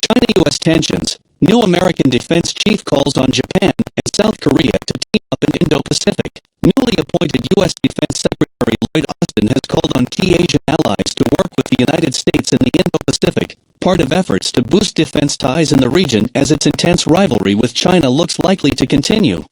China-U.S. tensions. New American defense chief calls on Japan and South Korea to team up in Indo-Pacific. Newly appointed U.S. Defense Secretary Lloyd has called on key Asian allies to work with the United States in the Indo-Pacific, part of efforts to boost defense ties in the region as its intense rivalry with China looks likely to continue.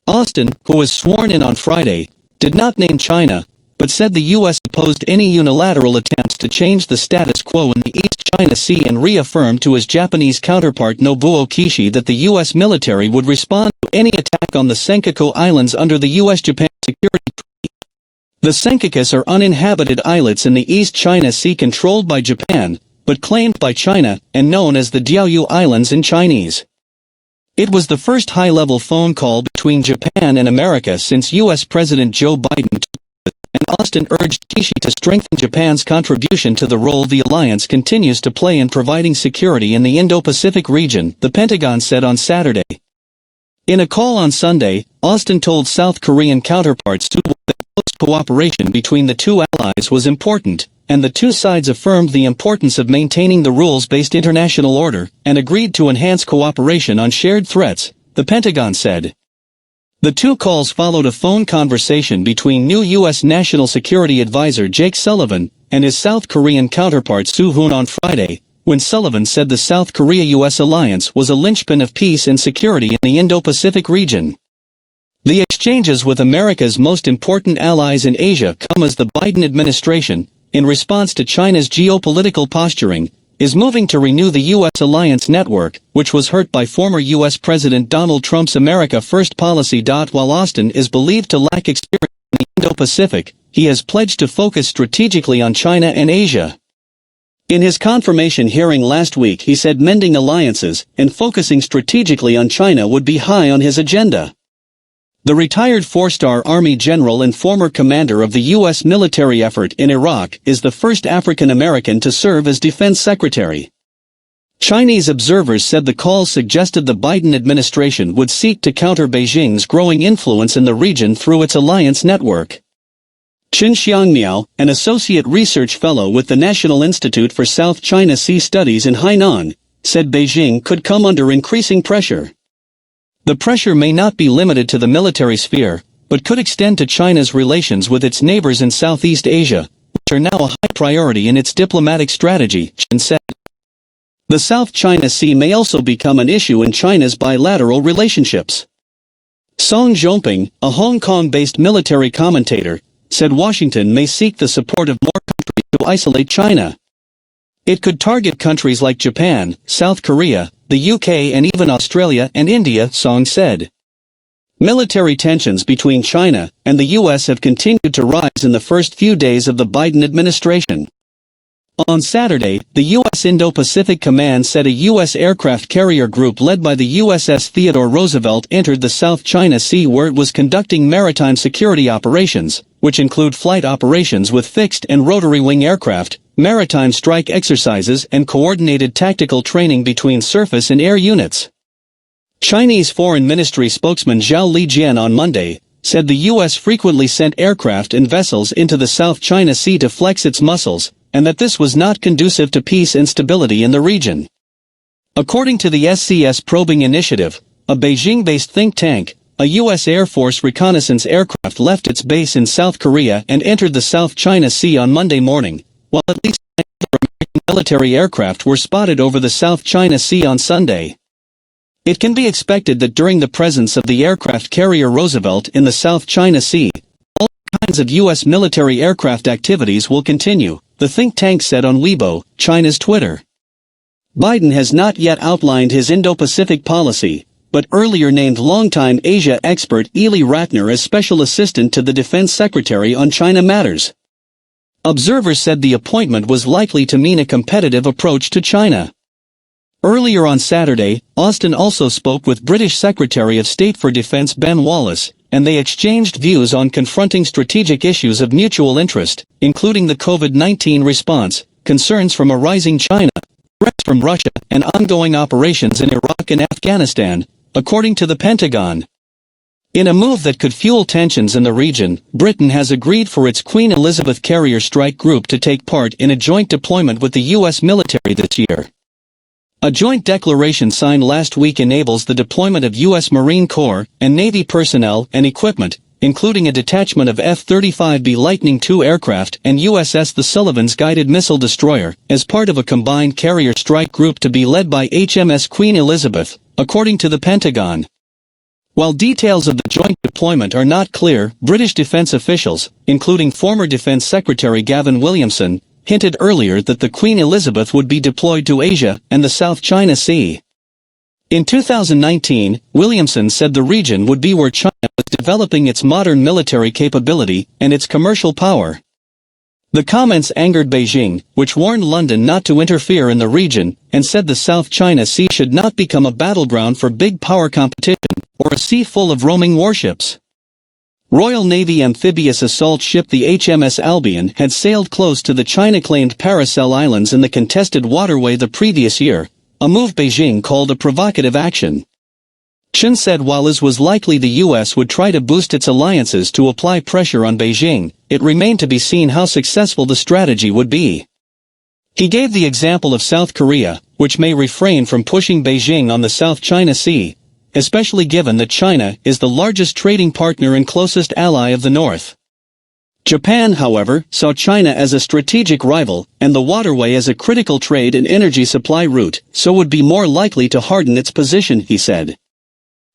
Austin, who was sworn in on Friday, did not name China, but said the U.S. opposed any unilateral attempts to change the status quo in the East China Sea and reaffirmed to his Japanese counterpart Nobuo Kishi that the U.S. military would respond to any attack on the Senkaku Islands under the U.S.-Japan Security Treaty. The Senkakus are uninhabited islets in the East China Sea controlled by Japan, but claimed by China, and known as the Diaoyu Islands in Chinese. It was the first high-level phone call between Japan and America since U.S. President Joe Biden took office, and Austin urged Kishi to strengthen Japan's contribution to the role the alliance continues to play in providing security in the Indo-Pacific region, the Pentagon said on Saturday. In a call on Sunday, Austin told South Korean counterparts that close cooperation between the two allies was important, and the two sides affirmed the importance of maintaining the rules-based international order, and agreed to enhance cooperation on shared threats, the Pentagon said. The two calls followed a phone conversation between new U.S. National Security Advisor Jake Sullivan and his South Korean counterpart Soo Hoon on Friday, when Sullivan said the South Korea-U.S. alliance was a linchpin of peace and security in the Indo-Pacific region. The exchanges with America's most important allies in Asia come as the Biden administration, in response to China's geopolitical posturing, is moving to renew the U.S. alliance network, which was hurt by former U.S. President Donald Trump's America First policy. While Austin is believed to lack experience in the Indo-Pacific, he has pledged to focus strategically on China and Asia. In his confirmation hearing last week, he said mending alliances and focusing strategically on China would be high on his agenda. The retired four-star Army general and former commander of the U.S. military effort in Iraq is the first African-American to serve as defense secretary. Chinese observers said the call suggested the Biden administration would seek to counter Beijing's growing influence in the region through its alliance network. Qin Xiangmiao, an associate research fellow with the National Institute for South China Sea Studies in Hainan, said Beijing could come under increasing pressure. The pressure may not be limited to the military sphere, but could extend to China's relations with its neighbors in Southeast Asia, which are now a high priority in its diplomatic strategy, Qin said. The South China Sea may also become an issue in China's bilateral relationships. Song Zhongping, a Hong Kong-based military commentator, said Washington may seek the support of more countries to isolate China. It could target countries like Japan, South Korea, the UK and even Australia and India, Song said. Military tensions between China and the US have continued to rise in the first few days of the Biden administration. On Saturday, the U.S. Indo-Pacific Command said a U.S. aircraft carrier group led by the USS Theodore Roosevelt entered the South China Sea where it was conducting maritime security operations, which include flight operations with fixed and rotary-wing aircraft, maritime strike exercises and coordinated tactical training between surface and air units. Chinese Foreign Ministry spokesman Zhao Lijian on Monday said the U.S. frequently sent aircraft and vessels into the South China Sea to flex its muscles, and that this was not conducive to peace and stability in the region. According to the SCS Probing Initiative, a Beijing-based think tank, a U.S. Air Force reconnaissance aircraft left its base in South Korea and entered the South China Sea on Monday morning, while at least 9 American military aircraft were spotted over the South China Sea on Sunday. It can be expected that during the presence of the aircraft carrier Roosevelt in the South China Sea, all kinds of U.S. military aircraft activities will continue, the think tank said on Weibo, China's Twitter. Biden has not yet outlined his Indo-Pacific policy, but earlier named longtime Asia expert Ely Ratner as special assistant to the defense secretary on China matters. Observers said the appointment was likely to mean a competitive approach to China. Earlier on Saturday, Austin also spoke with British Secretary of State for Defense Ben Wallace, and they exchanged views on confronting strategic issues of mutual interest, including the COVID-19 response, concerns from a rising China, threats from Russia, and ongoing operations in Iraq and Afghanistan, according to the Pentagon. In a move that could fuel tensions in the region, Britain has agreed for its Queen Elizabeth Carrier Strike Group to take part in a joint deployment with the U.S. military this year. A joint declaration signed last week enables the deployment of U.S. Marine Corps and Navy personnel and equipment, including a detachment of F-35B Lightning II aircraft and USS the Sullivan's guided missile destroyer, as part of a combined carrier strike group to be led by HMS Queen Elizabeth, according to the Pentagon. While details of the joint deployment are not clear, British defense officials, including former Defense Secretary Gavin Williamson, hinted earlier that the Queen Elizabeth would be deployed to Asia and the South China Sea. In 2019, Williamson said the region would be where China was developing its modern military capability and its commercial power. The comments angered Beijing, which warned London not to interfere in the region, and said the South China Sea should not become a battleground for big power competition, or a sea full of roaming warships. Royal Navy amphibious assault ship the HMS Albion had sailed close to the China-claimed Paracel Islands in the contested waterway the previous year, a move Beijing called a provocative action. Chen said while it was likely the U.S. would try to boost its alliances to apply pressure on Beijing, it remained to be seen how successful the strategy would be. He gave the example of South Korea, which may refrain from pushing Beijing on the South China Sea, especially given that China is the largest trading partner and closest ally of the North. Japan, however, saw China as a strategic rival, and the waterway as a critical trade and energy supply route, so would be more likely to harden its position, he said.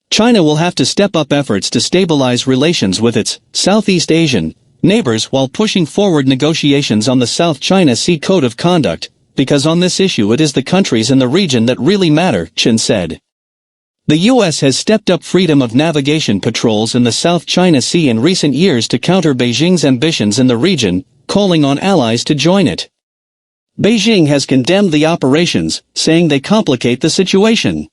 China will have to step up efforts to stabilize relations with its Southeast Asian neighbors while pushing forward negotiations on the South China Sea Code of Conduct, because on this issue it is the countries in the region that really matter, Chen said. The U.S. has stepped up freedom of navigation patrols in the South China Sea in recent years to counter Beijing's ambitions in the region, calling on allies to join it. Beijing has condemned the operations, saying they complicate the situation.